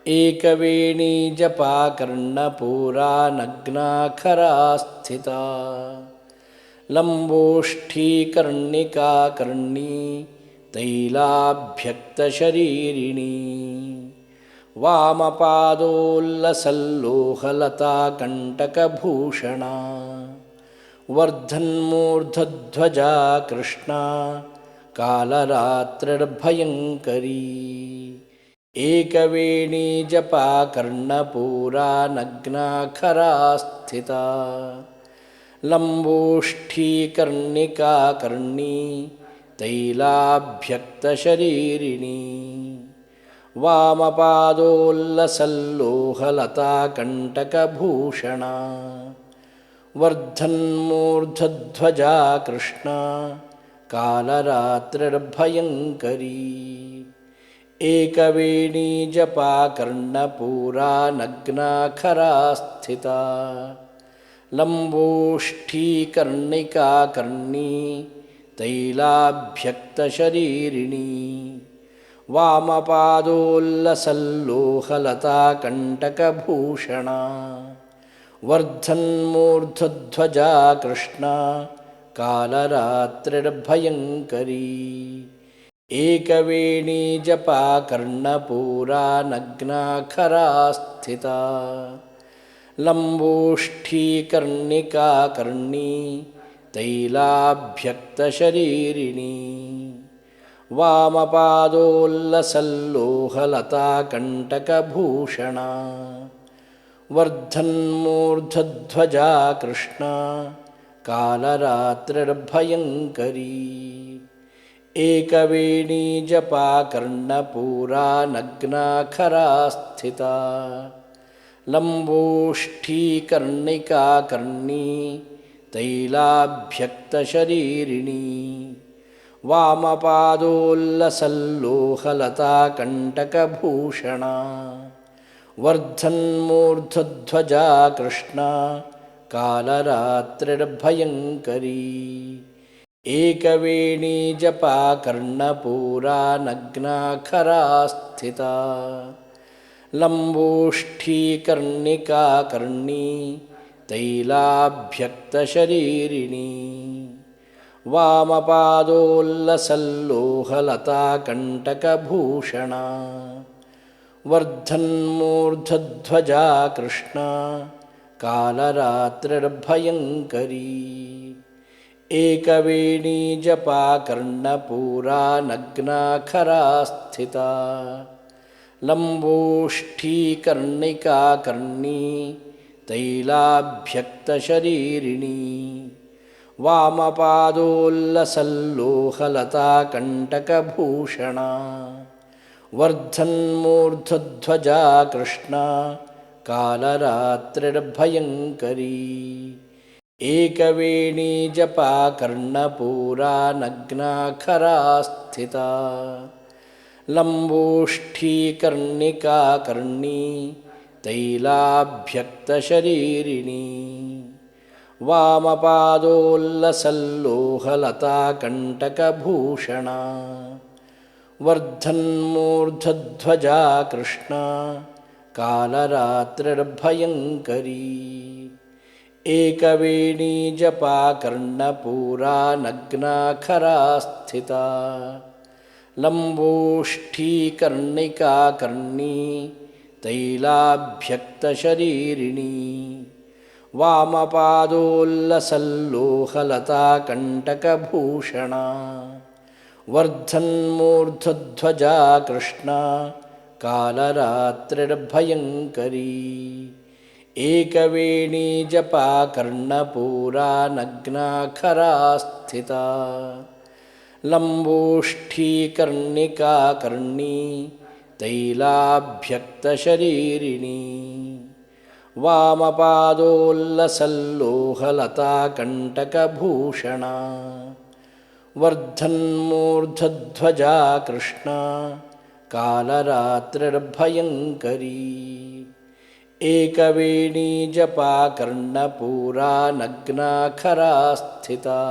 एकवेणी जपा कर्णपूरा नग्नाखरा स्थिता लम्बोष्ठी कर्णिका कर्णी तैलाभ्यक्तशरीरिणी वामपादोल्लसल्लोहलता कण्टकभूषणा वर्धन्मूर्धध्वजा कृष्णा कालरात्रिर्भयङ्करी एकवेणी जपा कर्णपूरा नग्नाखरा स्थिता लम्बोष्ठी कर्णिका कर्णी तैलाभ्यक्तशरीरिणी वामपादोल्लसल्लोहलता कण्टकभूषणा वर्धन्मूर्धध्वजा कृष्णा कालरात्रिर्भयङ्करी एकवेणी जपा कर्णपूरा नग्नाखरा स्थिता लम्बोष्ठी कर्णिका कर्णी तैलाभ्यक्तशरीरिणी वामपादोल्लसल्लोहलता कण्टकभूषणा वर्धन्मूर्धध्वजा कृष्णा कालरात्रिर्भयङ्करी एकवेणी जपा कर्णपूरा नग्नाखरा स्थिता लम्बोष्ठी कर्णिका कर्णी तैलाभ्यक्तशरीरिणी वामपादोल्लसल्लोहलता कण्टकभूषणा वर्धन्मूर्धध्वजा कृष्णा कालरात्रिर्भयङ्करी एकवेणी जपा कर्णपूरा नग्नाखरा स्थिता लम्बोष्ठी कर्णिका कर्णी तैलाभ्यक्तशरीरिणी वामपादोल्लसल्लोहलता कण्टकभूषणा वर्धन्मूर्धध्वजा कृष्णा कालरात्रिर्भयङ्करी एकवेणी जपा कर्णपूरा नग्नाखरा स्थिता लम्बोष्ठी कर्णिका कर्णी तैलाभ्यक्तशरीरिणी वामपादोल्लसल्लोहलता कण्टकभूषणा वर्धन्मूर्धध्वजा कृष्णा कालरात्रिर्भयङ्करी एकवेणी जपा कर्णपूरा नग्नाखरा स्थिता लम्बोष्ठी कर्णिका कर्णी तैलाभ्यक्तशरीरिणी वामपादोल्लसल्लोहलता कण्टकभूषणा वर्धन्मूर्धध्वजा कृष्णा कालरात्रिर्भयङ्करी एकवेणी जपा कर्णपूरा नग्नाखरा स्थिता लम्बोष्ठी कर्णिका कर्णी तैलाभ्यक्तशरीरिणी वामपादोल्लसल्लोहलता कण्टकभूषणा वर्धन्मूर्धध्वजा कृष्णा कालरात्रिर्भयङ्करी एकवेणी जपा कर्णपूरा नग्नाखरा स्थिता लम्बोष्ठी कर्णिका कर्णी तैलाभ्यक्तशरीरिणी वामपादोल्लसल्लोहलता कण्टकभूषणा वर्धन्मूर्धध्वजा कृष्णा कालरात्रिर्भयङ्करी एकवेणी जपा कर्णपूरा नग्नाखरा स्थिता लम्बोष्ठी कर्णिका कर्णी तैलाभ्यक्तशरीरिणी वामपादोल्लसल्लोहलता कण्टकभूषणा वर्धन्मूर्धध्वजा कृष्णा कालरात्रिर्भयङ्करी एकवेणी जपा कर्णपूरा नग्नाखरा स्थिता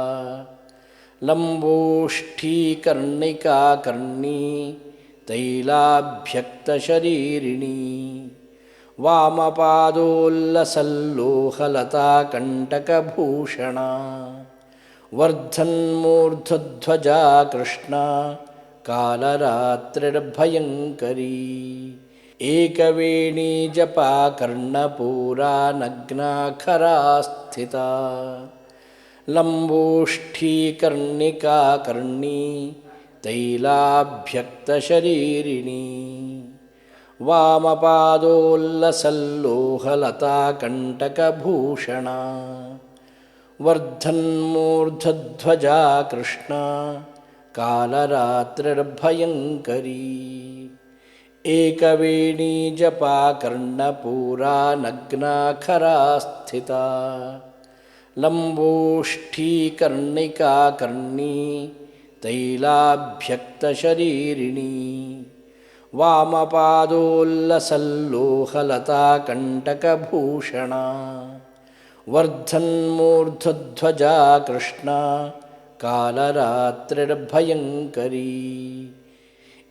लम्बोष्ठी कर्णिका कर्णी तैलाभ्यक्तशरीरिणी वामपादोल्लसल्लोहलताकण्टकभूषणा वर्धन्मूर्धध्वजा कृष्णा कालरात्रिर्भयङ्करी एकवेणी जपा कर्णपूरा नग्नाखरा स्थिता लम्बोष्ठीकर्णिका कर्णी तैलाभ्यक्तशरीरिणी वामपादोल्लसल्लोहलताकण्टकभूषणा वर्धन्मूर्धध्वजा कृष्णा कालरात्रिर्भयङ्करी एकवेणी जपा कर्णपूरा नग्नाखरा स्थिता लम्बोष्ठीकर्णिका कर्णी तैलाभ्यक्तशरीरिणी वामपादोल्लसल्लोहलताकण्टकभूषणा वर्धन्मूर्धध्वजा कृष्णा कालरात्रिर्भयङ्करी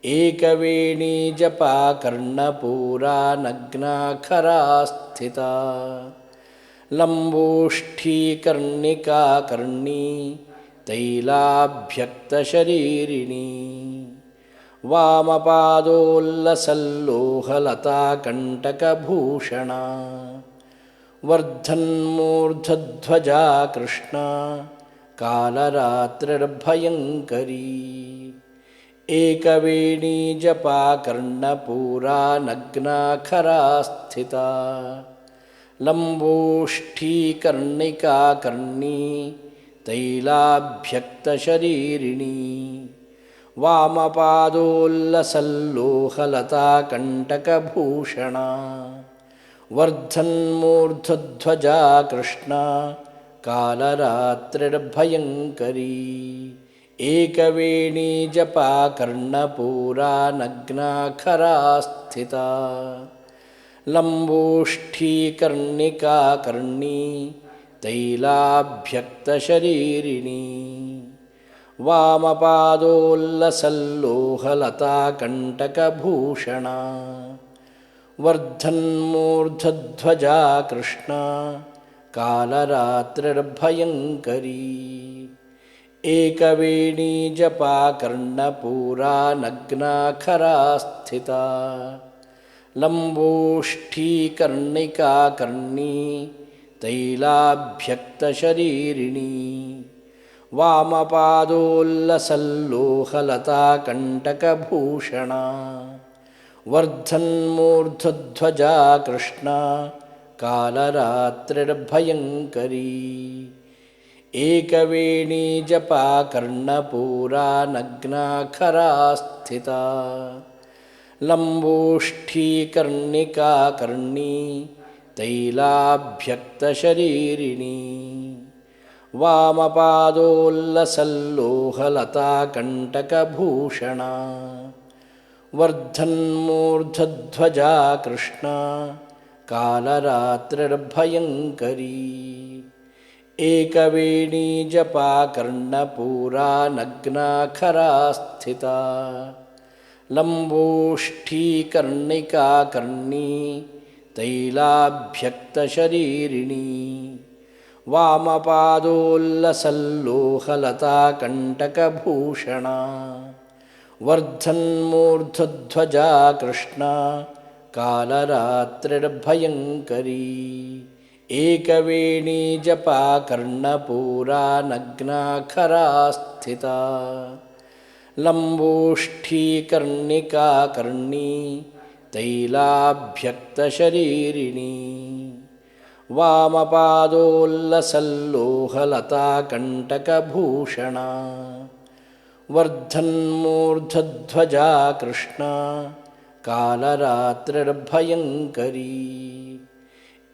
एकवेणी जपा कर्णपूरा नग्नाखरा स्थिता लम्बोष्ठीकर्णिका कर्णी तैलाभ्यक्तशरीरिणी वामपादोल्लसल्लोहलताकण्टकभूषणा वर्धन्मूर्धध्वजा कृष्णा कालरात्रिर्भयङ्करी एकवेणी जपा कर्णपूरा नग्नाखरा स्थिता लम्बोष्ठीकर्णिका कर्णी तैलाभ्यक्तशरीरिणी वामपादोल्लसल्लोहलताकण्टकभूषणा वर्धन्मूर्धध्वजा कृष्णा कालरात्रिर्भयङ्करी एकवेणी जपा कर्णपूरा नग्नाखरा स्थिता लम्बोष्ठीकर्णिका कर्णी तैलाभ्यक्तशरीरिणी वामपादोल्लसल्लोहलताकण्टकभूषणा वर्धन्मूर्धध्वजा कृष्णा कालरात्रिर्भयङ्करी एकवेणी जपा कर्णपूरा नग्नाखरा स्थिता लम्बोष्ठीकर्णिका कर्णी तैलाभ्यक्तशरीरिणी वामपादोल्लसल्लोहलताकण्टकभूषणा वर्धन्मूर्धध्वजा कृष्णा कालरात्रिर्भयङ्करी एकवेणी जपा कर्णपूरा नग्नाखरा स्थिता लम्बोष्ठीकर्णिका कर्णी तैलाभ्यक्तशरीरिणी वामपादोल्लसल्लोहलताकण्टकभूषणा वर्धन्मूर्धध्वजा कृष्णा कालरात्रिर्भयङ्करी एकवेणी जपा कर्णपूरा नग्नाखरा स्थिता लम्बोष्ठीकर्णिका कर्णी तैलाभ्यक्तशरीरिणी वामपादोल्लसल्लोहलताकण्टकभूषणा वर्धन्मूर्धध्वजा कृष्णा कालरात्रिर्भयङ्करी एकवेणी जपा कर्णपूरा नग्नाखरा स्थिता लम्बोष्ठीकर्णिका कर्णी तैलाभ्यक्तशरीरिणी वामपादोल्लसल्लोहलताकण्टकभूषणा वर्धन्मूर्धध्वजा कृष्णा कालरात्रिर्भयङ्करी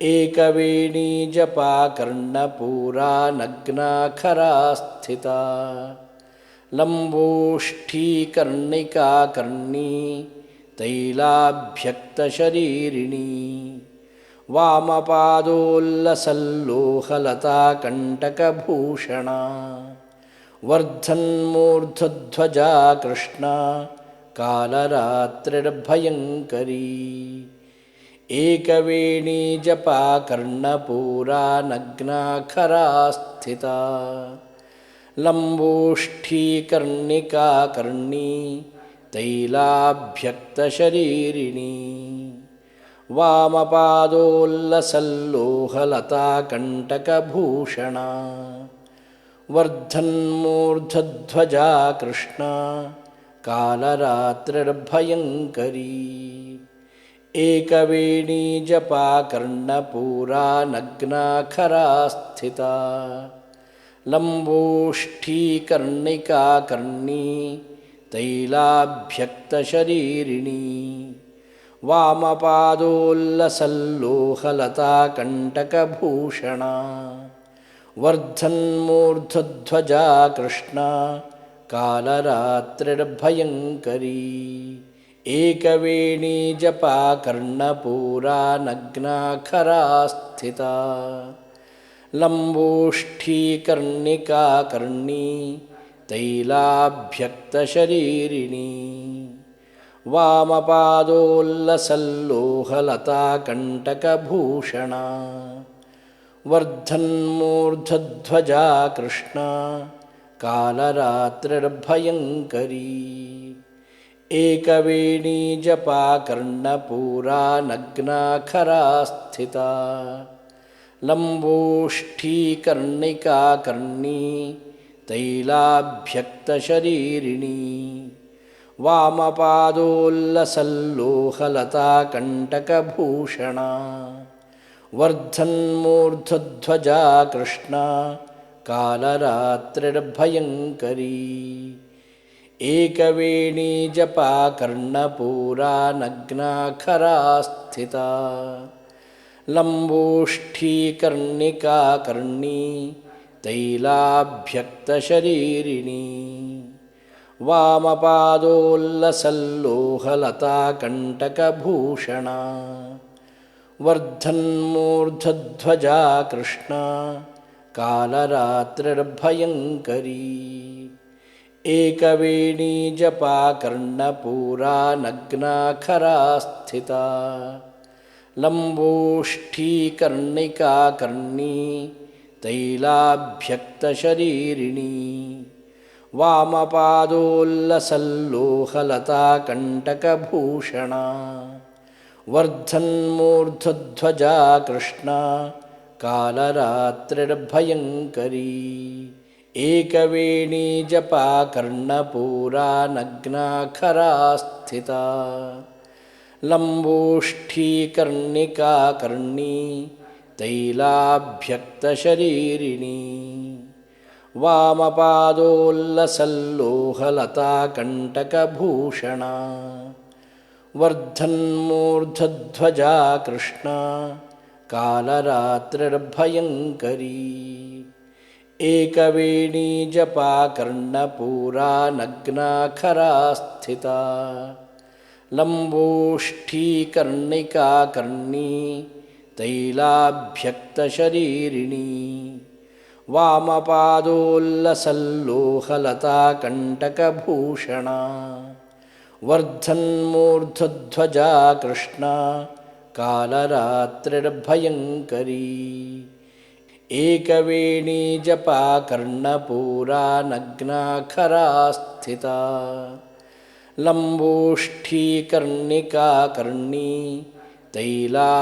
एकवेणी जपा कर्णपूरा नग्नाखरा स्थिता लम्बोष्ठीकर्णिका कर्णी तैलाभ्यक्तशरीरिणी वामपादोल्लसल्लोहलताकण्टकभूषणा वर्धन्मूर्धध्वजा कृष्णा कालरात्रिर्भयङ्करी एकवेणी जपा कर्णपूरा नग्नाखरा स्थिता लम्बोष्ठीकर्णिका कर्णी तैलाभ्यक्तशरीरिणी वामपादोल्लसल्लोहलता कण्टकभूषणा वर्धन्मूर्धध्वजा कृष्णा कालरात्रिर्भयङ्करी एकवेणी जपा कर्णपूरा नग्नाखरा स्थिता लम्बोष्ठीकर्णिका कर्णी तैलाभ्यक्तशरीरिणी वामपादोल्लसल्लोहलता कण्टकभूषणा वर्धन्मूर्धध्वजा कृष्णा कालरात्रिर्भयङ्करी एकवेणी जपा कर्णपूरा नग्नाखरा स्थिता लम्बोष्ठीकर्णिका कर्णी तैलाभ्यक्तशरीरिणी वामपादोल्लसल्लोहलता कण्टकभूषणा वर्धन्मूर्धध्वजा कृष्णा कालरात्रिर्भयङ्करी एकवेणी जपा कर्णपूरा नग्नाखरा स्थिता लम्बोष्ठीकर्णिका कर्णी तैलाभ्यक्तशरीरिणी वामपादोल्लसल्लोहलता कण्टकभूषणा वर्धन्मूर्धध्वजा कृष्णा कालरात्रिर्भयङ्करी एकवेणी जपा कर्णपूरा नग्नाखरा स्थिता लम्बोष्ठीकर्णिका कर्णी तैलाभ्यक्तशरीरिणी वामपादोल्लसल्लोहलता कण्टकभूषणा वर्धन्मूर्धध्वजा कृष्णा कालरात्रिर्भयङ्करी एकवेणी जपा कर्णपूरा नग्नाखरा स्थिता लम्बोष्ठीकर्णिका कर्णी तैलाभ्यक्तशरीरिणी वामपादोल्लसल्लोहलता कण्टकभूषणा वर्धन्मूर्धध्वजा कृष्णा कालरात्रिर्भयङ्करी एकवेणी जपा कर्णपूरा नग्नाखरा स्थिता लम्बोष्ठीकर्णिका कर्णी तैलाभ्यक्तशरीरिणी वामपादोल्लसल्लोहलता कण्टकभूषणा वर्धन्मूर्धध्वजा कृष्णा कालरात्रिर्भयङ्करी एकवेणी जपा कर्णपूरा नग्नाखरा स्थिता लम्बोष्ठीकर्णिका कर्णी तैलाभ्यक्तशरीरिणी वामपादोल्लसल्लोहलता कण्टकभूषणा वर्धन्मूर्धध्वजा कृष्णा कालरात्रिर्भयङ्करी एकवेणी जपा कर्णपूरा नग्नाखरा स्थिता लम्बोष्ठीकर्णिका कर्णी तैलाभ्यक्तशरीरिणी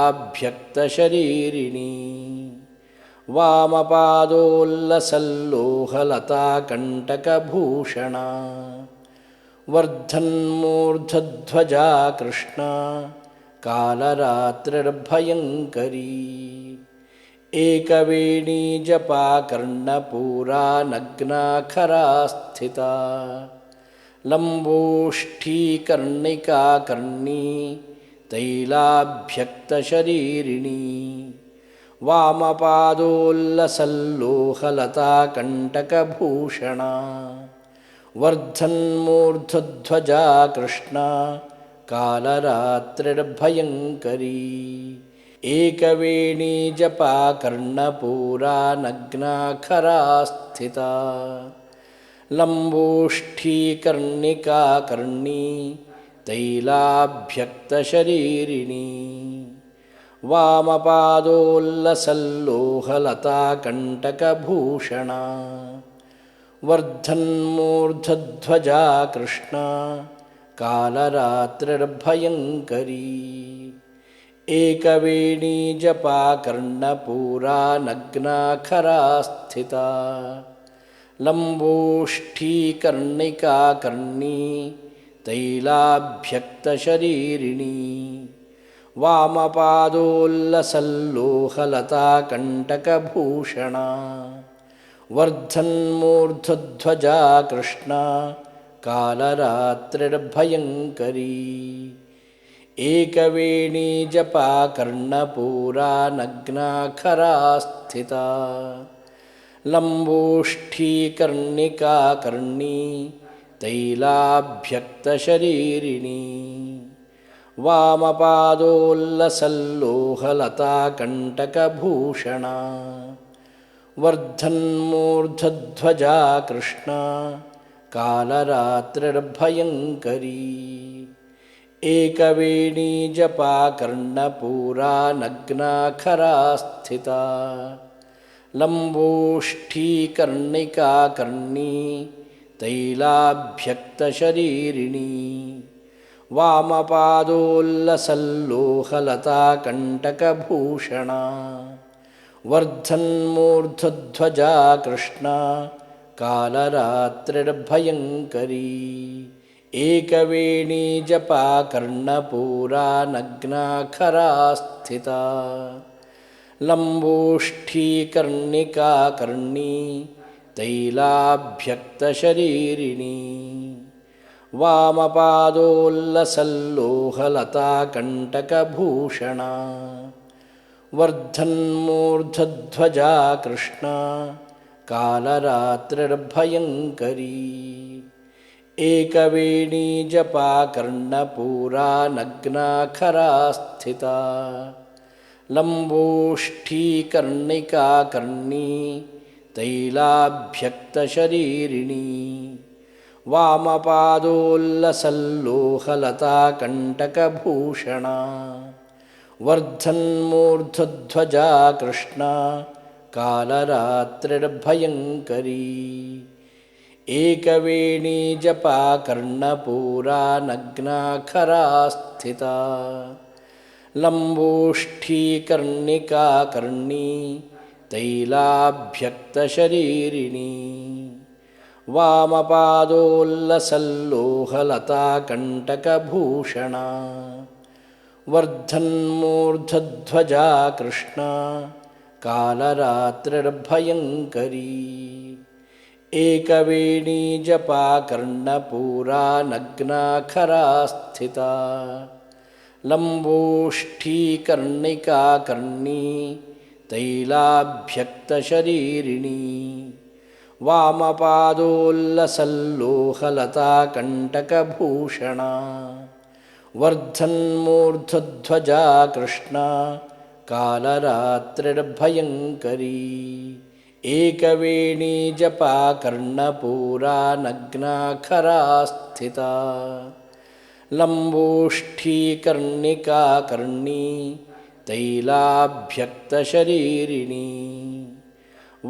वामपादोल्लसल्लोहलता कण्टकभूषणा वर्धन्मूर्धध्वजा कृष्णा कालरात्रिर्भयङ्करी एकवेणी जपा कर्णपूरा नग्नाखरा स्थिता लम्बोष्ठीकर्णिका कर्णी तैलाभ्यक्तशरीरिणी वामपादोल्लसल्लोहलता कण्टकभूषणा वर्धन्मूर्धध्वजा कृष्णा कालरात्रिर्भयङ्करी एकवेणी जपा कर्णपूरा नग्नाखरा स्थिता लम्बोष्ठीकर्णिकाकर्णी तैलाभ्यक्तशरीरिणी वामपादोल्लसल्लोहलताकण्टकभूषणा वर्धन्मूर्धध्वजा कृष्णा कालरात्रिर्भयङ्करी एकवेणी जपा कर्णपूरा नग्नाखरा स्थिता लम्बोष्ठीकर्णिकाकर्णी तैलाभ्यक्तशरीरिणी वामपादोल्लसल्लोहलताकण्टकभूषणा वर्धन्मूर्धध्वजा कृष्णा कालरात्रिर्भयङ्करी एकवेणी जपा कर्णपूरा नग्नाखरा स्थिता लम्बोष्ठीकर्णिकाकर्णी तैलाभ्यक्तशरीरिणी वामपादोल्लसल्लोहलताकण्टकभूषणा वर्धन्मूर्धध्वजा कृष्णा कालरात्रिर्भयङ्करी एकवेणी जपा कर्णपूरा नग्नाखरा स्थिता लम्बोष्ठीकर्णिकाकर्णी तैलाभ्यक्तशरीरिणी वामपादोल्लसल्लोहलताकण्टकभूषणा वर्धन्मूर्धध्वजा कृष्णा कालरात्रिर्भयङ्करी एकवेणी जपा कर्णपूरा नग्नाखरा स्थिता लम्बोष्ठीकर्णिकाकर्णी तैलाभ्यक्तशरीरिणी वामपादोल्लसल्लोहलताकण्टकभूषणा वर्धन्मूर्धध्वजा कृष्णा कालरात्रिर्भयङ्करी एकवेणी जपा कर्णपूरा नग्नाखरा स्थिता लम्बोष्ठीकर्णिकाकर्णी तैलाभ्यक्तशरीरिणी वामपादोल्लसल्लोहलताकण्टकभूषणा वर्धन्मूर्धध्वजा कृष्णा कालरात्रिर्भयङ्करी एकवेणी जपा कर्णपूरा नग्नाखरा स्थिता लम्बोष्ठीकर्णिकाकर्णी तैलाभ्यक्तशरीरिणी वामपादोल्लसल्लोहलताकण्टकभूषणा वर्धन्मूर्धध्वजा कृष्णा कालरात्रिर्भयङ्करी एकवेणी जपा कर्णपूरा नग्नाखरा स्थिता लम्बोष्ठीकर्णिकाकर्णी तैलाभ्यक्तशरीरिणी वामपादोल्लसल्लोहलताकण्टकभूषणा वर्धन्मूर्धध्वजा कृष्णा कालरात्रिर्भयङ्करी एकवेणी जपा कर्णपूरा नग्नाखरा स्थिता लम्बोष्ठीकर्णिकाकर्णी तैलाभ्यक्तशरीरिणी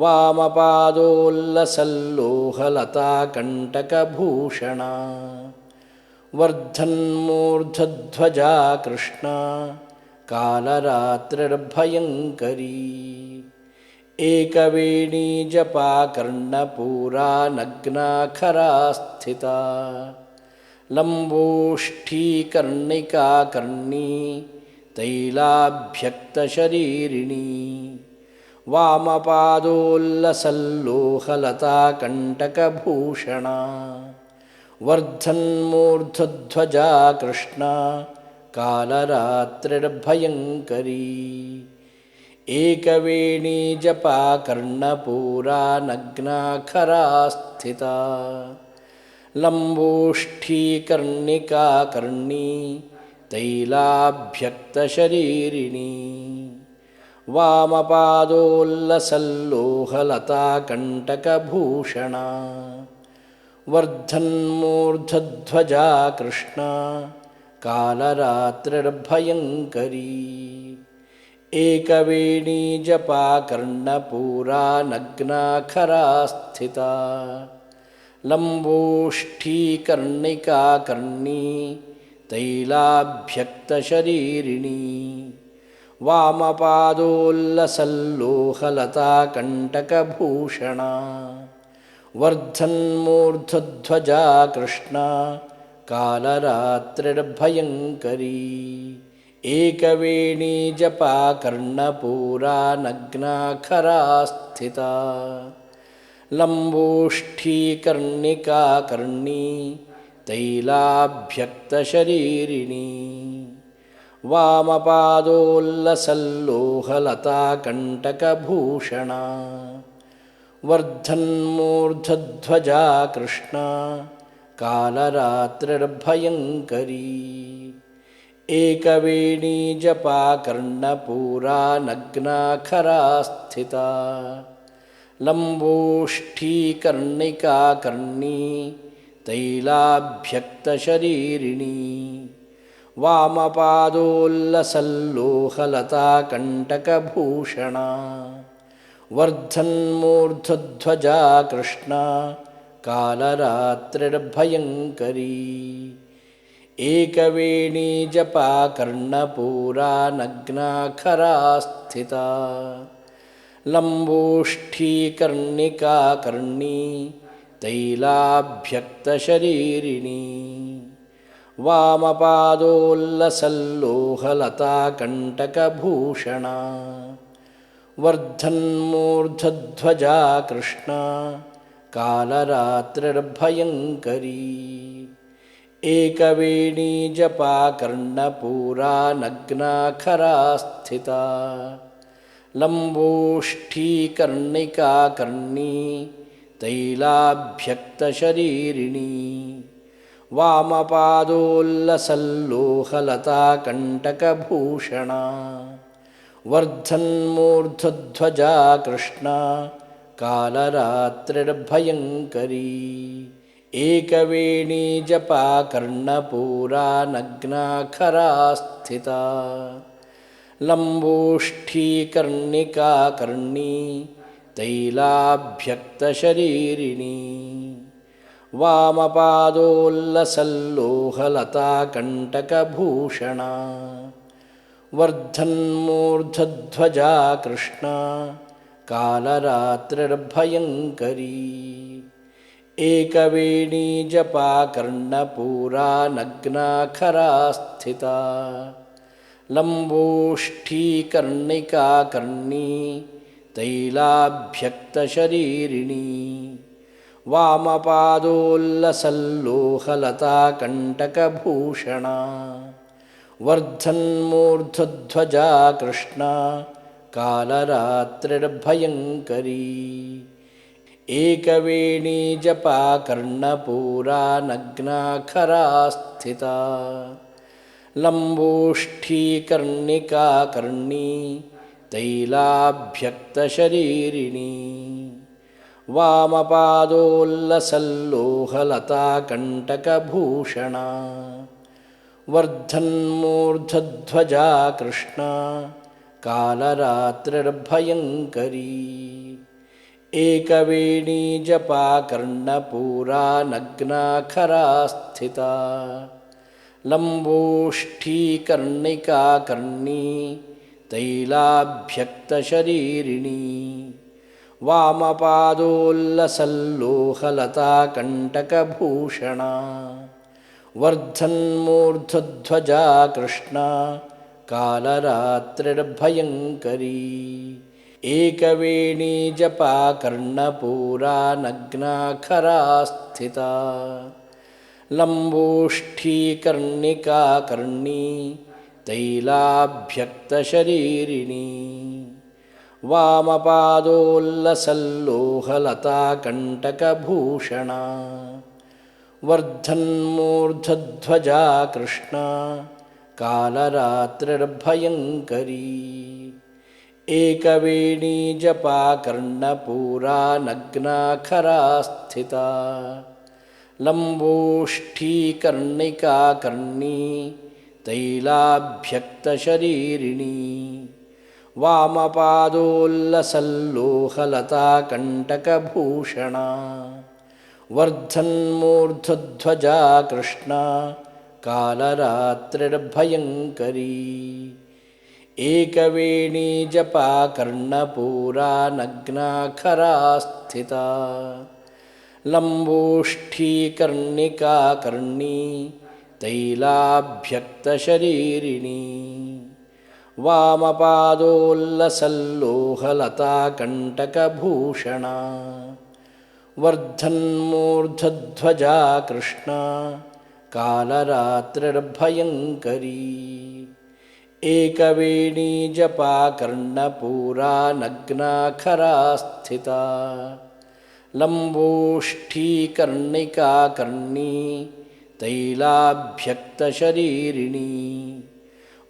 वामपादोल्लसल्लोहलताकण्टकभूषणा वर्धन्मूर्धध्वजा कृष्णा कालरात्रिर्भयङ्करी एकवेणी जपा कर्णपूरा नग्नाखरा स्थिता लम्बोष्ठीकर्णिकाकर्णी तैलाभ्यक्तशरीरिणी वामपादोल्लसल्लोहलताकण्टकभूषणा वर्धन्मूर्धध्वजा कृष्णा कालरात्रिर्भयङ्करी एकवेणी जपा कर्णपूरा नग्नाखरा स्थिता लम्बोष्ठीकर्णिकाकर्णी तैलाभ्यक्तशरीरिणी वामपादोल्लसल्लोहलताकण्टकभूषणा वर्धन्मूर्धध्वजा कृष्णा कालरात्रिर्भयङ्करी एकवेणी जपा कर्णपूरा नग्नाखरा स्थिता लम्बोष्ठीकर्णिका कर्णी तैलाभ्यक्तशरीरिणी वामपादोल्लसल्लोहलता कण्टकभूषणा वर्धन्मूर्धध्वजा कृष्णा कालरात्रिर्भयङ्करी एकवेणी जपा कर्णपूरा नग्नाखरा स्थिता लम्बोष्ठीकर्णिका कर्णी तैलाभ्यक्तशरीरिणी वामपादोल्लसल्लोहलता कण्टकभूषणा वर्धन्मूर्धध्वजा कृष्णा कालरात्रिर्भयङ्करी एकवेणी जपा कर्णपूरा नग्नाखरा स्थिता लम्बोष्ठीकर्णिका कर्णी तैलाभ्यक्तशरीरिणी वामपादोल्लसल्लोहलता कण्टकभूषणा वर्धन्मूर्धध्वजा कृष्णा कालरात्रिर्भयङ्करी एकवेणी जपा कर्णपूरा नग्नाखरा स्थिता लम्बोष्ठीकर्णिका कर्णी तैलाभ्यक्तशरीरिणी वामपादोल्लसल्लोहलता कण्टकभूषणा वर्धन्मूर्धध्वजा कृष्णा कालरात्रिर्भयङ्करी एकवेणी जपा कर्णपूरा नग्नाखरा स्थिता लम्बोष्ठीकर्णिका कर्णी तैलाभ्यक्तशरीरिणी वामपादोल्लसल्लोहलता कण्टकभूषणा वर्धन्मूर्धध्वजा कृष्णा कालरात्रिर्भयङ्करी एकवेणी जपा कर्णपूरा नग्नाखरा स्थिता लम्बोष्ठीकर्णिका कर्णी तैलाभ्यक्तशरीरिणी वामपादोल्लसल्लोहलता कण्टकभूषणा वर्धन्मूर्धध्वजा कृष्णा कालरात्रिर्भयङ्करी एकवेणी जपा कर्णपूरा नग्नाखरा स्थिता लम्बोष्ठीकर्णिका कर्णी तैलाभ्यक्तशरीरिणी वामपादोल्लसल्लोहलता कण्टकभूषणा वर्धन्मूर्धध्वजा कृष्णा कालरात्रिर्भयङ्करी एकवेणी जपा कर्णपूरा नग्नाखरा स्थिता लम्बोष्ठीकर्णिका कर्णी तैलाभ्यक्तशरीरिणी वामपादोल्लसल्लोहलता कण्टकभूषणा वर्धन्मूर्धध्वजा कृष्णा कालरात्रिर्भयङ्करी एकवेणी जपा कर्णपूरा नग्नाखरा स्थिता लम्बोष्ठीकर्णिका कर्णी तैलाभ्यक्तशरीरिणी वामपादोल्लसल्लोहलता कण्टकभूषणा वर्धन्मूर्धध्वजा कृष्णा कालरात्रिर्भयङ्करी एकवेणी जपा कर्णपूरा नग्नाखरा स्थिता लम्बोष्ठीकर्णिका कर्णी तैलाभ्यक्तशरीरिणी वामपादोल्लसल्लोहलता कण्टकभूषणा वर्धन्मूर्धध्वजा कृष्णा कालरात्रिर्भयङ्करी एकवेणी जपा कर्णपूरा नग्नाखरा स्थिता लम्बोष्ठीकर्णिकाकर्णी तैलाभ्यक्तशरीरिणी वामपादोल्लसल्लोहलताकण्टकभूषणा वर्धन्मूर्धध्वजा कृष्णा कालरात्रिर्भयङ्करी एकवेणी जपा कर्णपूरा नग्नाखरा स्थिता लम्बोष्ठीकर्णिकाकर्णी तैलाभ्यक्तशरीरिणी वामपादोल्लसल्लोहलताकण्टकभूषणा वर्धन्मूर्धध्वजा कृष्णा कालरात्रिर्भयङ्करी एकवेणी जपा कर्णपूरा नग्नाखरा स्थिता लम्बोष्ठीकर्णिकाकर्णी तैलाभ्यक्तशरीरिणी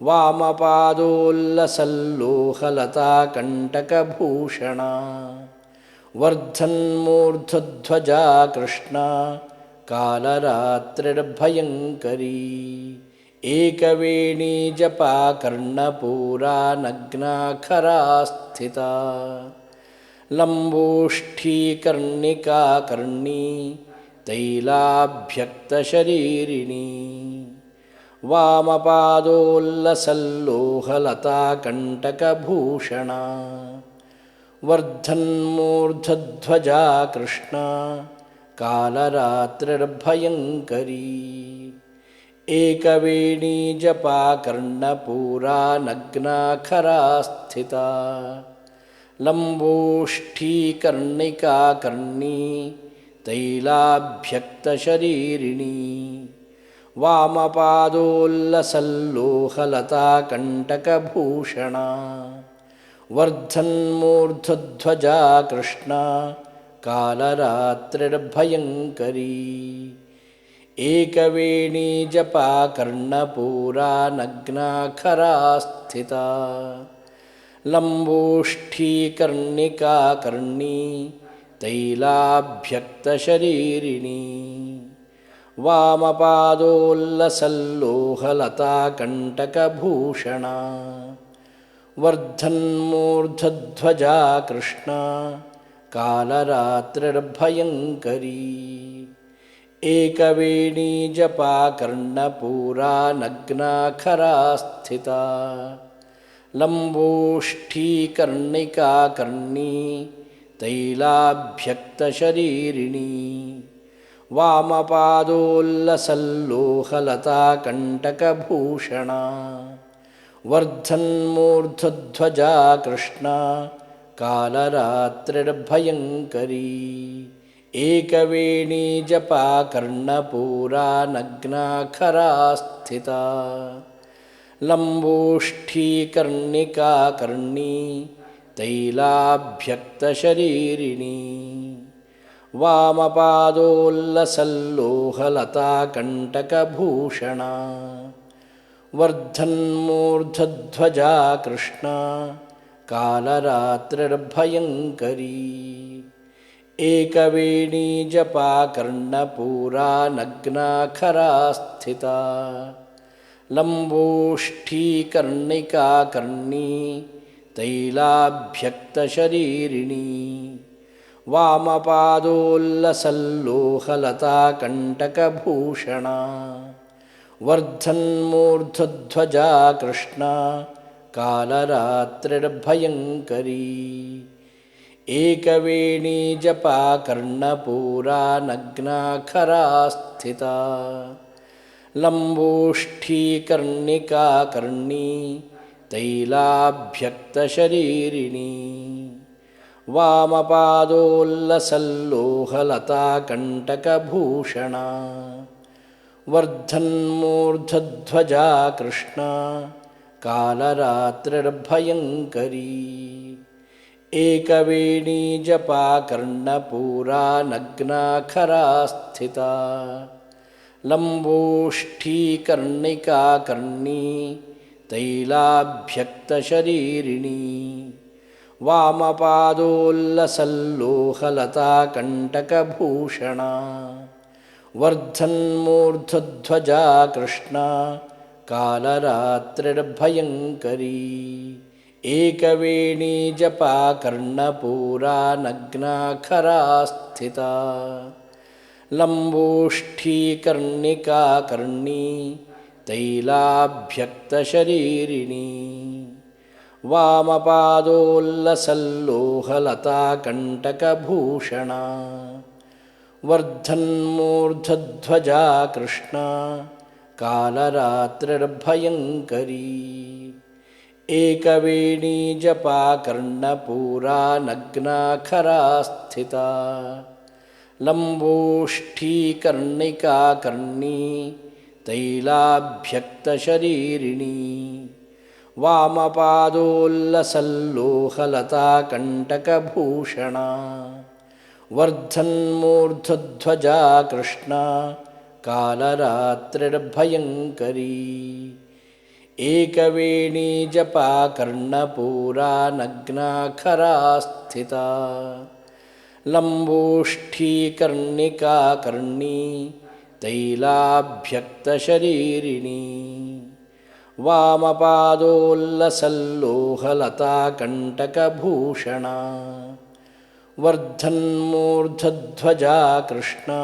वामपादोल्लसल्लोहलताकण्टकभूषणा वर्धन्मूर्धध्वजा कृष्णा कालरात्रिर्भयङ्करी एकवेणी जपा कर्णपूरा नग्नाखरा स्थिता लम्बोष्ठीकर्णिकाकर्णी तैलाभ्यक्तशरीरिणी वामपादोल्लसल्लोहलताकण्टकभूषणा वर्धन्मूर्धध्वजा कृष्णा कालरात्रिर्भयङ्करी एकवेणी जपा कर्णपूरा नग्नाखरा स्थिता लम्बोष्ठीकर्णिकाकर्णी तैलाभ्यक्तशरीरिणी वामपादोल्लसल्लोहलताकण्टकभूषणा वर्धन्मूर्धध्वजा कृष्णा कालरात्रिर्भयङ्करी एकवेणी जपा कर्णपूरा नग्नाखरा स्थिता लम्बोष्ठीकर्णिकाकर्णी तैलाभ्यक्तशरीरिणी वामपादोल्लसल्लोहलताकण्टकभूषणा वर्धन्मूर्धध्वजा कृष्णा कालरात्रिर्भयङ्करी एकवेणी जपा कर्णपूरा नग्नाखरा स्थिता लम्बोष्ठीकर्णिकाकर्णी तैलाभ्यक्तशरीरिणी वामपादोल्लसल्लोहलताकण्टकभूषणा वर्धन्मूर्धध्वजा कृष्णा कालरात्रिर्भयङ्करी एकवेणी जपा कर्णपूरा नग्नाखरा स्थिता लम्बोष्ठीकर्णिकाकर्णी तैलाभ्यक्तशरीरिणी वामपादोल्लसल्लोहलताकण्टकभूषणा वर्धन्मूर्धध्वजा कृष्णा कालरात्रिर्भयङ्करी एकवेणी जपा कर्णपूरा नग्नाखरा स्थिता लम्बोष्ठीकर्णिकाकर्णी तैलाभ्यक्तशरीरिणी वामपादोल्लसल्लोहलताकण्टकभूषणा वर्धन्मूर्धध्वजा कृष्णा कालरात्रिर्भयङ्करी एकवेणी जपा कर्णपूरा नग्नाखरा स्थिता लम्बोष्ठीकर्णिकाकर्णी तैलाभ्यक्तशरीरिणी वामपादोल्लसल्लोहलताकण्टकभूषणा वर्धन्मूर्धध्वजा कृष्णा कालरात्रिर्भयङ्करी एकवेणी जपा कर्णपूरा नग्नाखरा स्थिता लम्बोष्ठीकर्णिकाकर्णी तैलाभ्यक्तशरीरिणी वामपादोल्लसल्लोहलताकण्टकभूषणा वर्धन्मूर्धध्वजा कृष्णा कालरात्रिर्भयङ्करी एकवेणी जपा कर्णपूरा नग्नाखरा स्थिता लम्बोष्ठीकर्णिका कर्णी तैलाभ्यक्तशरीरिणी वामपादोल्लसल्लोहलताकण्टकभूषणा वर्धन्मूर्धध्वजा कृष्णा कालरात्रिर्भयङ्करी एकवेणी जपा कर्णपूरा नग्नाखरा स्थिता लम्बोष्ठीकर्णिका कर्णी तैलाभ्यक्तशरीरिणी वामपादोल्लसल्लोहलताकण्टकभूषणा वर्धन्मूर्धध्वजा कृष्णा कालरात्रिर्भयङ्करी एकवेणी जपा कर्णपूरा नग्नाखरा स्थिता लम्बोष्ठीकर्णिका कर्णी तैलाभ्यक्तशरीरिणी वामपादोल्लसल्लोहलताकण्टकभूषणा वर्धन्मूर्धध्वजा कृष्णा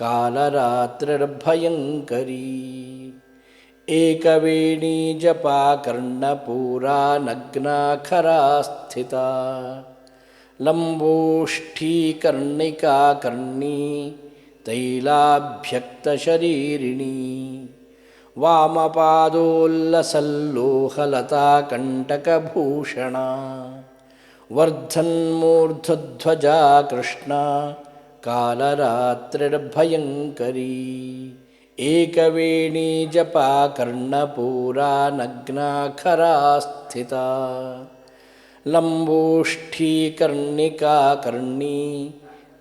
कालरात्रिर्भयङ्करी एकवेणी जपा कर्णपूरा नग्नाखरा स्थिता लम्बोष्ठीकर्णिका कर्णी तैलाभ्यक्तशरीरिणी वामपादोल्लसल्लोहलताकण्टकभूषणा वर्धन्मूर्धध्वजा कृष्णा कालरात्रिर्भयङ्करी एकवेणी जपा कर्णपूरा नग्नाखरा स्थिता लम्बोष्ठीकर्णिका कर्णी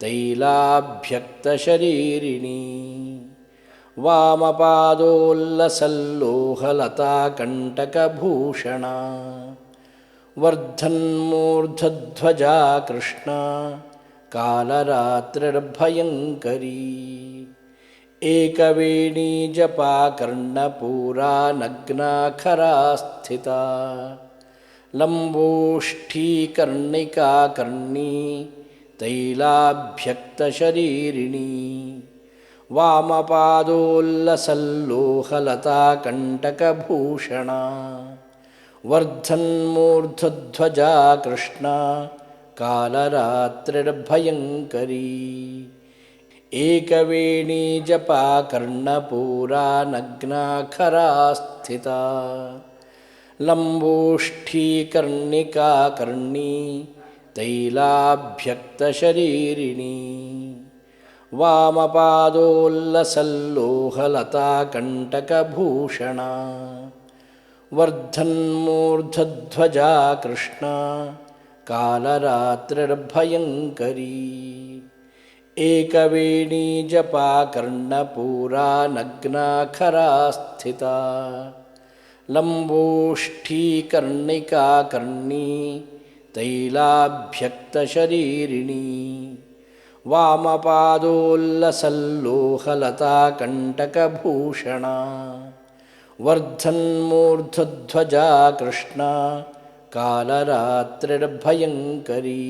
तैलाभ्यक्तशरीरिणी वामपादोल्लसल्लोहलताकण्टकभूषणा वर्धन्मूर्धध्वजा कृष्णा कालरात्रिर्भयङ्करी एकवेणी जपा कर्णपूरा नग्नाखरा स्थिता लम्बोष्ठीकर्णिका कर्णी तैलाभ्यक्तशरीरिणी वामपादोल्लसल्लोहलताकण्टकभूषणा वर्धन्मूर्धध्वजा कृष्णा कालरात्रिर्भयङ्करी एकवेणी जपा कर्णपूरा नग्नाखरा स्थिता लम्बोष्ठीकर्णिका कर्णी तैलाभ्यक्तशरीरिणी वामपादोल्लसल्लोहलताकण्टकभूषणा वर्धन्मूर्धध्वजा कृष्णा कालरात्रिर्भयङ्करी एकवेणी जपा कर्णपूरा नग्नाखरा स्थिता लम्बोष्ठीकर्णिका कर्णी तैलाभ्यक्तशरीरिणी वामपादोल्लसल्लोहलताकण्टकभूषणा वर्धन्मूर्धध्वजा कृष्णा कालरात्रिर्भयङ्करी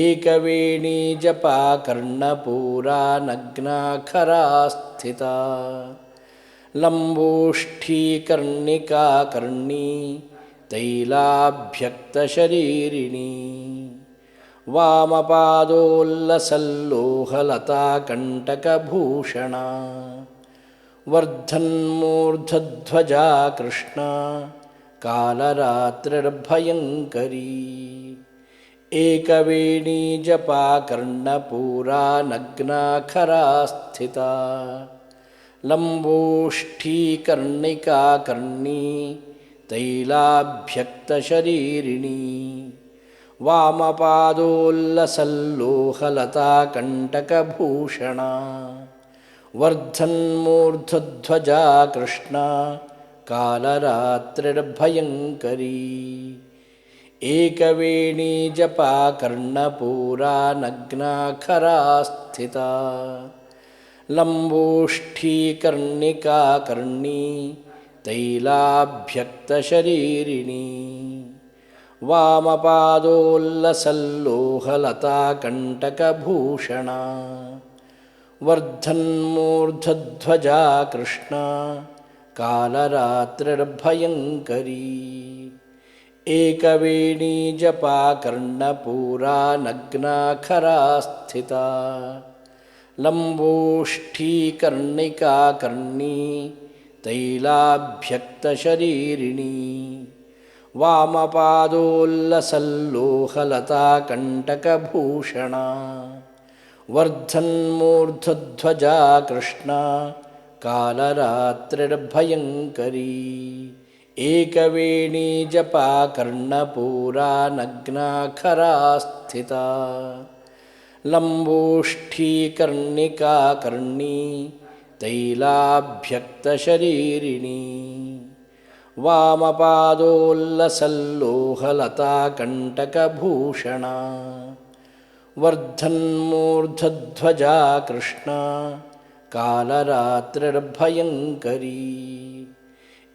एकवेणी जपा कर्णपूरा नग्नाखरा स्थिता लम्बोष्ठीकर्णिका कर्णी तैलाभ्यक्तशरीरिणी वामपादोल्लसल्लोहलताकण्टकभूषणा वर्धन्मूर्धध्वजा कृष्णा कालरात्रिर्भयङ्करी एकवेणी जपा कर्णपूरा नग्नाखरा स्थिता लम्बोष्ठीकर्णिका कर्णी तैलाभ्यक्तशरीरिणी वामपादोल्लसल्लोहलताकण्टकभूषणा वर्धन्मूर्धध्वजा कृष्णा कालरात्रिर्भयङ्करी एकवेणी जपा कर्णपूरा नग्नाखरा स्थिता लम्बोष्ठीकर्णिका कर्णी तैलाभ्यक्तशरीरिणी वामपादोल्लसल्लोहलताकण्टकभूषणा वर्धन्मूर्धध्वजा कृष्णा कालरात्रिर्भयङ्करी एकवेणी जपा कर्णपूरा नग्नाखरा स्थिता लम्बोष्ठीकर्णिका कर्णी तैलाभ्यक्तशरीरिणी वामपादोल्लसल्लोहलताकण्टकभूषणा वर्धन्मूर्धध्वजा कृष्णा कालरात्रिर्भयङ्करी एकवेणी जपा कर्णपूरा नग्नाखरा स्थिता लम्बोष्ठीकर्णिका कर्णी तैलाभ्यक्तशरीरिणी वामपादोल्लसल्लोहलताकण्टकभूषणा वर्धन्मूर्धध्वजा कृष्णा कालरात्रिर्भयङ्करी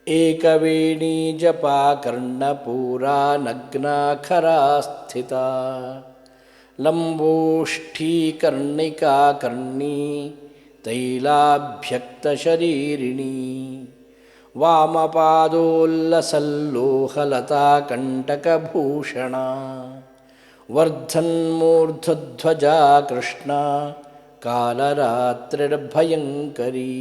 एकवेणी जपा कर्णपूरा नग्नाखरा स्थिता लम्बोष्ठीकर्णिका कर्णी तैलाभ्यक्तशरीरिणी वामपादोल्लसल्लोहलताकण्टकभूषणा वर्धन्मूर्धध्वजा कृष्णा कालरात्रिर्भयङ्करी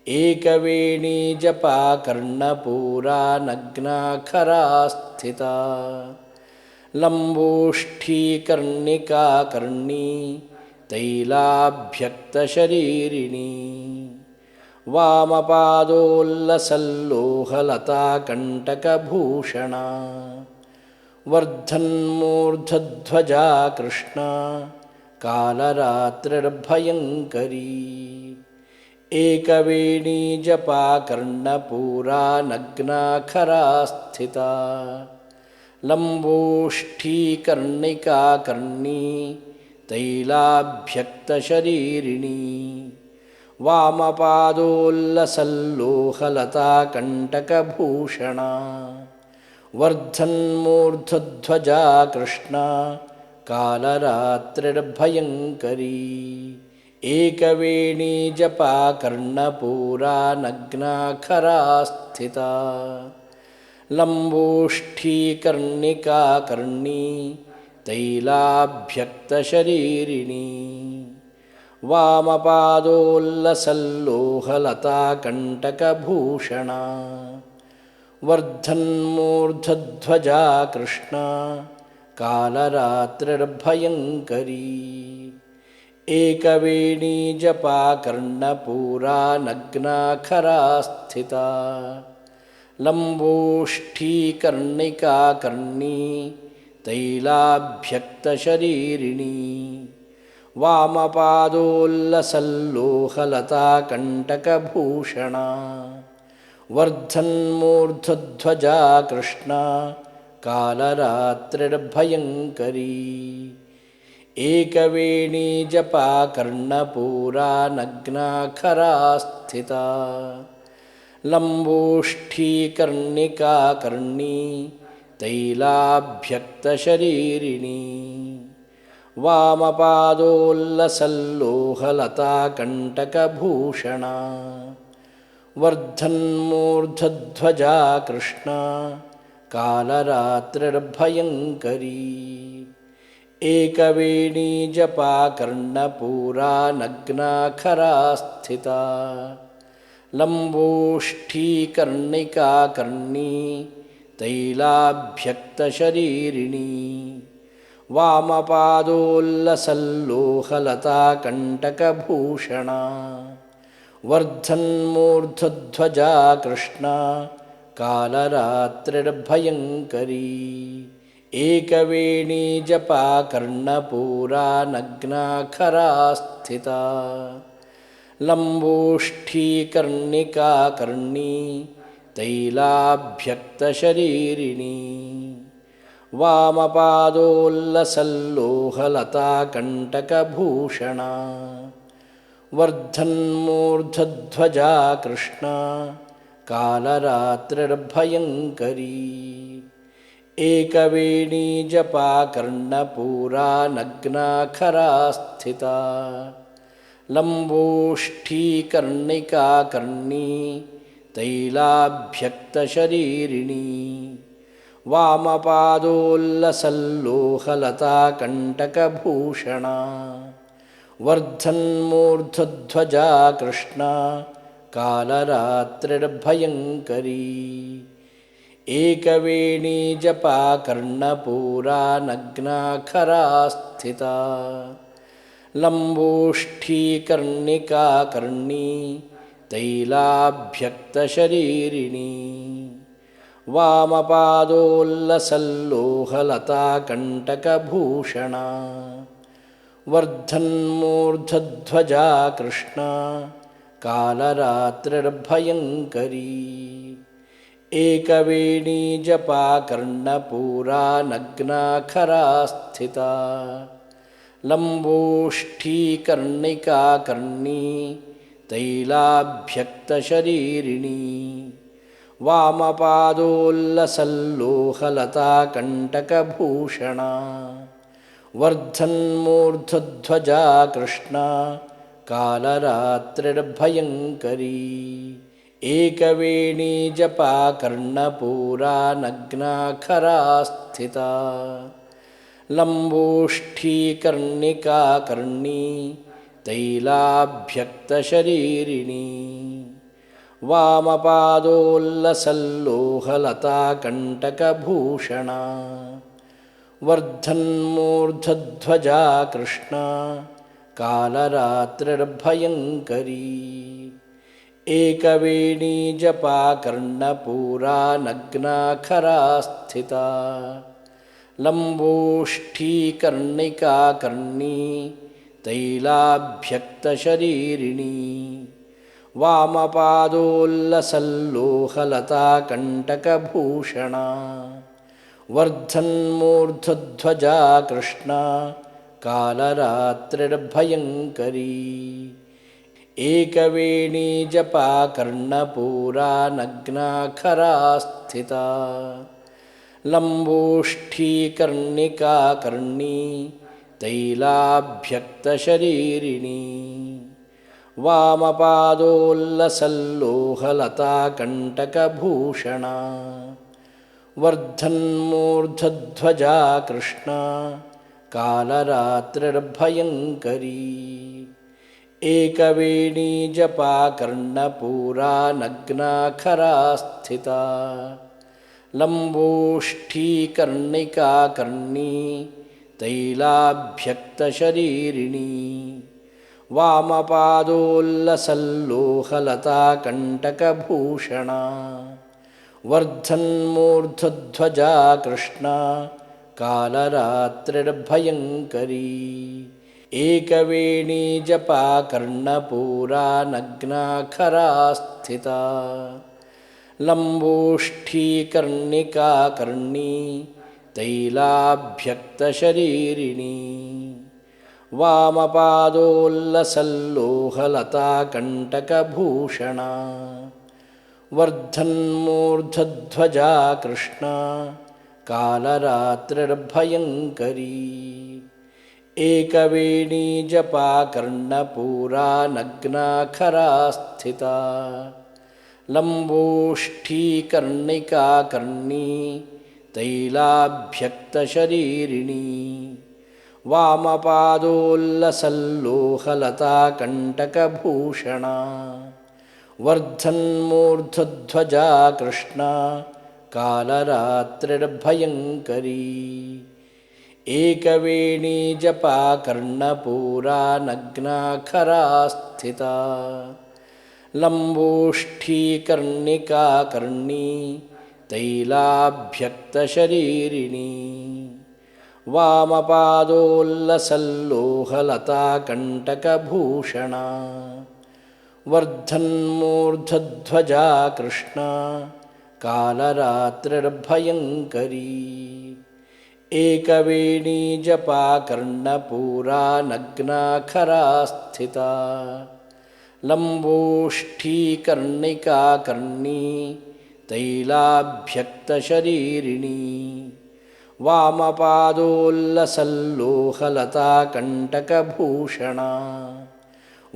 एकवेणी जपा कर्णपूरा नग्नाखरा स्थिता लम्बोष्ठीकर्णिका कर्णी तैलाभ्यक्तशरीरिणी वामपादोल्लसल्लोहलताकण्टकभूषणा वर्धन्मूर्धध्वजा कृष्णा कालरात्रिर्भयङ्करी एकवेणी जपा कर्णपूरा नग्नाखरा स्थिता लम्बोष्ठीकर्णिका कर्णी तैलाभ्यक्तशरीरिणी वामपादोल्लसल्लोहलताकण्टकभूषणा वर्धन्मूर्धध्वजा कृष्णा कालरात्रिर्भयङ्करी एकवेणी जपा कर्णपूरा नग्नाखरा स्थिता लम्बोष्ठीकर्णिका कर्णी तैलाभ्यक्तशरीरिणी वामपादोल्लसल्लोहलताकण्टकभूषणा वर्धन्मूर्धध्वजा कृष्णा कालरात्रिर्भयङ्करी एकवेणी जपा कर्णपूरा नग्नाखरा स्थिता लम्बोष्ठीकर्णिका कर्णी तैलाभ्यक्तशरीरिणी वामपादोल्लसल्लोहलताकण्टकभूषणा वर्धन्मूर्धध्वजा कृष्णा कालरात्रिर्भयङ्करी एकवेणी जपा कर्णपूरा नग्नाखरा स्थिता लम्बोष्ठीकर्णिका कर्णी तैलाभ्यक्तशरीरिणी वामपादोल्लसल्लोहलताकण्टकभूषणा वर्धन्मूर्धध्वजा कृष्णा कालरात्रिर्भयङ्करी एकवेणी जपा कर्णपूरा नग्नाखरा स्थिता लम्बोष्ठीकर्णिका कर्णी तैलाभ्यक्तशरीरिणी वामपादोल्लसल्लोहलताकण्टकभूषणा वर्धन्मूर्धध्वजा कृष्णा कालरात्रिर्भयङ्करी एकवेणी जपा कर्णपूरा नग्नाखरा स्थिता लम्बोष्ठीकर्णिका कर्णी तैलाभ्यक्तशरीरिणी वामपादोल्लसल्लोहलताकण्टकभूषणा वर्धन्मूर्धध्वजा कृष्णा कालरात्रिर्भयङ्करी एकवेणी जपा कर्णपूरा नग्नाखरा स्थिता लम्बोष्ठीकर्णिका कर्णी तैलाभ्यक्तशरीरिणी वामपादोल्लसल्लोहलता कण्टकभूषणा वर्धन्मूर्धध्वजा कृष्णा कालरात्रिर्भयङ्करी एकवेणी जपा कर्णपूरा नग्नाखरा स्थिता लम्बोष्ठीकर्णिका कर्णी तैलाभ्यक्तशरीरिणी वामपादोल्लसल्लोहलता कण्टकभूषणा वर्धन्मूर्धध्वजा कृष्णा कालरात्रिर्भयङ्करी एकवेणी जपा कर्णपूरा नग्नाखरा स्थिता लम्बोष्ठीकर्णिका कर्णी तैलाभ्यक्तशरीरिणी वामपादोल्लसल्लोहलता कण्टकभूषणा वर्धन्मूर्धध्वजा कृष्णा कालरात्रिर्भयङ्करी एकवेणी जपा कर्णपूरा नग्नाखरा स्थिता लम्बोष्ठीकर्णिका कर्णी तैलाभ्यक्तशरीरिणी वामपादोल्लसल्लोहलता कण्टकभूषणा वर्धन्मूर्धध्वजा कृष्णा कालरात्रिर्भयङ्करी एकवेणी जपा कर्णपूरा नग्नाखरा स्थिता लम्बोष्ठीकर्णिका कर्णी तैलाभ्यक्तशरीरिणी वामपादोल्लसल्लोहलता कण्टकभूषणा वर्धन्मूर्धध्वजा कृष्णा कालरात्रिर्भयङ्करी एकवेणी जपा कर्णपूरा नग्नाखरा स्थिता लम्बोष्ठीकर्णिका कर्णी तैलाभ्यक्तशरीरिणी वामपादोल्लसल्लोहलता कण्टकभूषणा वर्धन्मूर्धध्वजा कृष्णा कालरात्रिर्भयङ्करी एकवेणी जपा कर्णपूरा नग्नाखरा स्थिता लम्बोष्ठीकर्णिका कर्णी तैलाभ्यक्तशरीरिणी वामपादोल्लसल्लोहलता कण्टकभूषणा वर्धन्मूर्धध्वजा कृष्णा कालरात्रिर्भयङ्करी एकवेणी जपा कर्णपूरा नग्नाखरा स्थिता लम्बोष्ठीकर्णिका कर्णी तैलाभ्यक्तशरीरिणी वामपादोल्लसल्लोहलता कण्टकभूषणा वर्धन्मूर्धध्वजा कृष्णा कालरात्रिर्भयङ्करी एकवेणी जपा कर्णपूरा नग्नाखरा स्थिता लम्बोष्ठीकर्णिका कर्णी तैलाभ्यक्तशरीरिणी वामपादोल्लसल्लोहलता कण्टकभूषणा वर्धन्मूर्धध्वजा कृष्णा कालरात्रिर्भयङ्करी एकवेणी जपा कर्णपूरा नग्नाखरा स्थिता लम्बोष्ठीकर्णिका कर्णी तैलाभ्यक्तशरीरिणी वामपादोल्लसल्लोहलता कण्टकभूषणा वर्धन्मूर्धध्वजा कृष्णा कालरात्रिर्भयङ्करी एकवेणी जपा कर्णपूरा नग्नाखरा स्थिता लम्बोष्ठीकर्णिकाकर्णी तैलाभ्यक्तशरीरिणी वामपादोल्लसल्लोहलताकण्टकभूषणा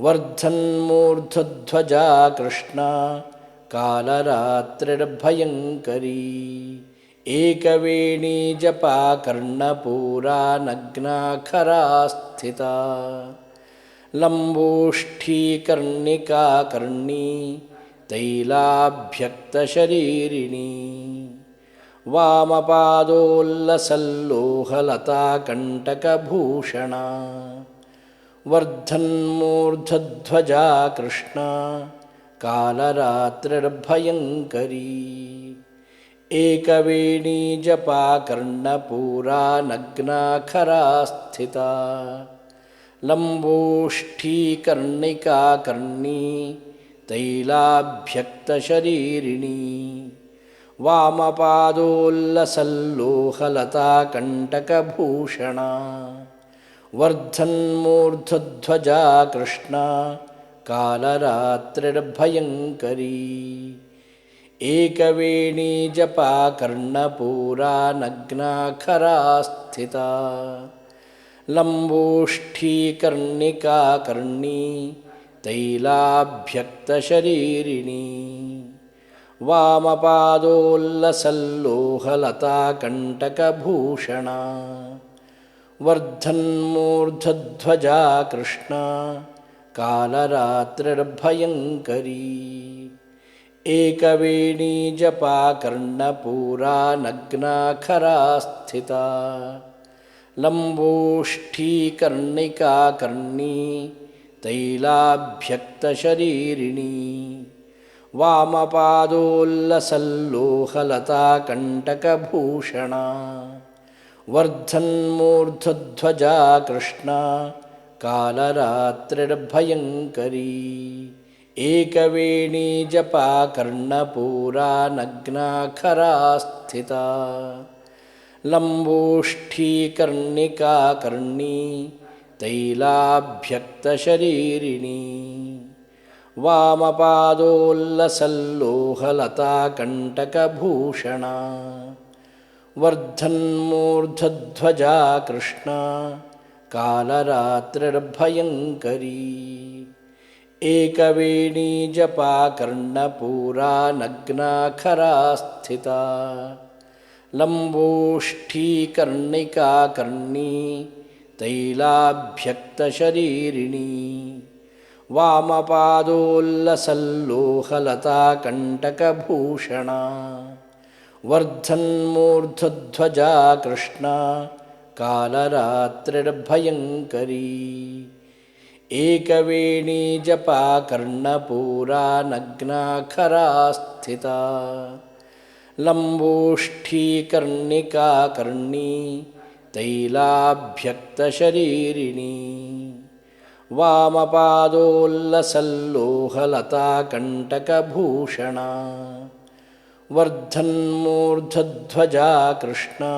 वर्धन्मूर्धध्वजा कृष्णा कालरात्रिर्भयङ्करी एकवेणी जपा कर्णपूरा नग्नाखरा स्थिता लम्बोष्ठीकर्णिकाकर्णी तैलाभ्यक्तशरीरिणी वामपादोल्लसल्लोहलताकण्टकभूषणा वर्धन्मूर्धध्वजा कृष्णा कालरात्रिर्भयङ्करी एकवेणी जपा कर्णपूरा नग्नाखरा स्थिता लम्बोष्ठीकर्णिकाकर्णी तैलाभ्यक्तशरीरिणी वामपादोल्लसल्लोहलताकण्टकभूषणा वर्धन्मूर्धध्वजा कृष्णा कालरात्रिर्भयङ्करी एकवेणी जपा कर्णपूरा नग्नाखरा स्थिता लम्बोष्ठीकर्णिकाकर्णी तैलाभ्यक्तशरीरिणी वामपादोल्लसल्लोहलताकण्टकभूषणा वर्धन्मूर्धध्वजा कृष्णा कालरात्रिर्भयङ्करी एकवेणी जपा कर्णपूरा नग्नाखरा स्थिता लम्बोष्ठीकर्णिकाकर्णी तैलाभ्यक्तशरीरिणी वामपादोल्लसल्लोहलताकण्टकभूषणा वर्धन्मूर्धध्वजा कृष्णा कालरात्रिर्भयङ्करी एकवेणी जपा कर्णपूरा नग्नाखरा स्थिता लम्बोष्ठीकर्णिकाकर्णी तैलाभ्यक्तशरीरिणी वामपादोल्लसल्लोहलताकण्टकभूषणा वर्धन्मूर्धध्वजा कृष्णा कालरात्रिर्भयङ्करी एकवेणी जपा कर्णपूरा नग्नाखरा स्थिता लम्बोष्ठीकर्णिकाकर्णी तैलाभ्यक्तशरीरिणी वामपादोल्लसल्लोहलताकण्टकभूषणा वर्धन्मूर्धध्वजा कृष्णा कालरात्रिर्भयङ्करी एकवेणी जपा कर्णपूरा नग्नाखरा स्थिता लम्बोष्ठीकर्णिकाकर्णी तैलाभ्यक्तशरीरिणी वामपादोल्लसल्लोहलताकण्टकभूषणा वर्धन्मूर्धध्वजा कृष्णा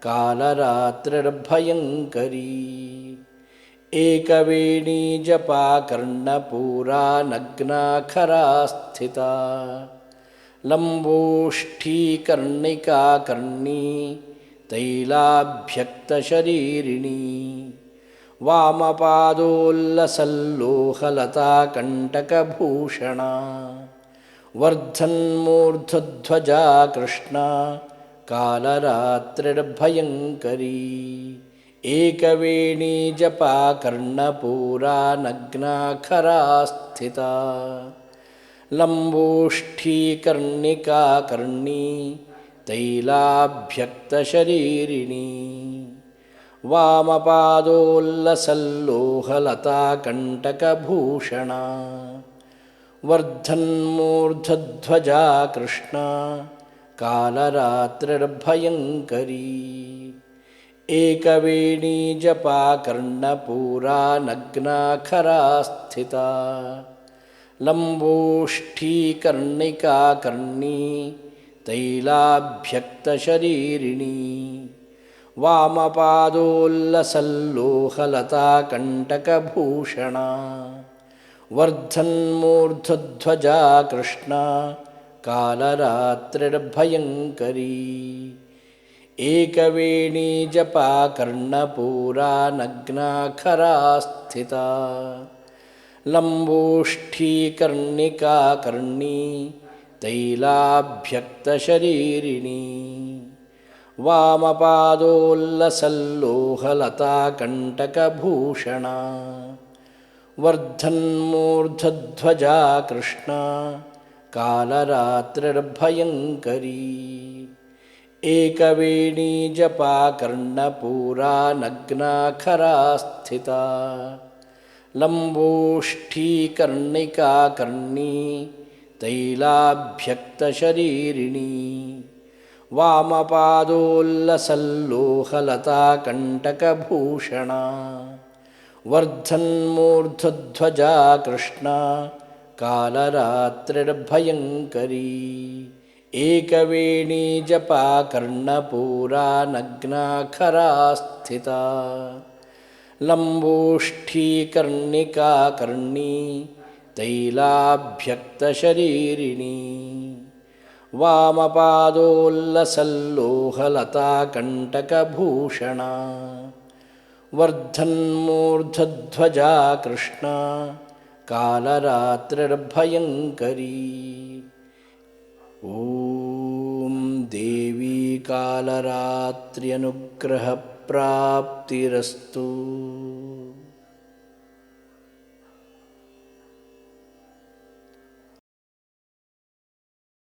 कालरात्रिर्भयङ्करी एकवेणी जपा कर्णपूरा नग्नाखरा स्थिता लम्बोष्ठीकर्णिकाकर्णी तैलाभ्यक्तशरीरिणी वामपादोल्लसल्लोहलताकण्टकभूषणा वर्धन्मूर्धध्वजा कृष्णा कालरात्रिर्भयङ्करी एकवेणी जपा कर्णपूरा नग्नाखरा स्थिता लम्बोष्ठीकर्णिकाकर्णी तैलाभ्यक्तशरीरिणी वामपादोल्लसल्लोहलताकण्टकभूषणा वर्धन्मूर्धध्वजा कृष्णा कालरात्रिर्भयङ्करी एकवेणी जपा कर्णपूरा नग्नाखरा स्थिता लम्बोष्ठीकर्णिकाकर्णी तैलाभ्यक्तशरीरिणी वामपादोल्लसल्लोहलताकण्टकभूषणा वर्धन्मूर्धध्वजा कृष्णा कालरात्रिर्भयङ्करी एकवेणी जपा कर्णपूरा नग्नाखरा स्थिता लम्बोष्ठीकर्णिका कर्णी तैलाभ्यक्तशरीरिणी वामपादोल्लसल्लोहलताकण्टकभूषणा वर्धन्मूर्धध्वजा कृष्णा कालरात्रिर्भयङ्करी एकवेणी जपा कर्णपूरा नग्नाखरा स्थिता लम्बोष्ठीकर्णिका कर्णी तैलाभ्यक्तशरीरिणी वामपादोल्लसल्लोहलताकण्टकभूषणा वर्धन्मूर्धध्वजा कृष्णा कालरात्रिर्भयङ्करी एकवेणी जपा कर्णपूरा नग्नाखरा स्थिता लम्बोष्ठीकर्णिका कर्णी तैलाभ्यक्तशरीरिणी वामपादोल्लसल्लोहलताकण्टकभूषणा वर्धन्मूर्धध्वजा कृष्णा कालरात्रिर्भयङ्करी ॐ देवी कालरात्र्यनुग्रहप्राप्तिरस्तु।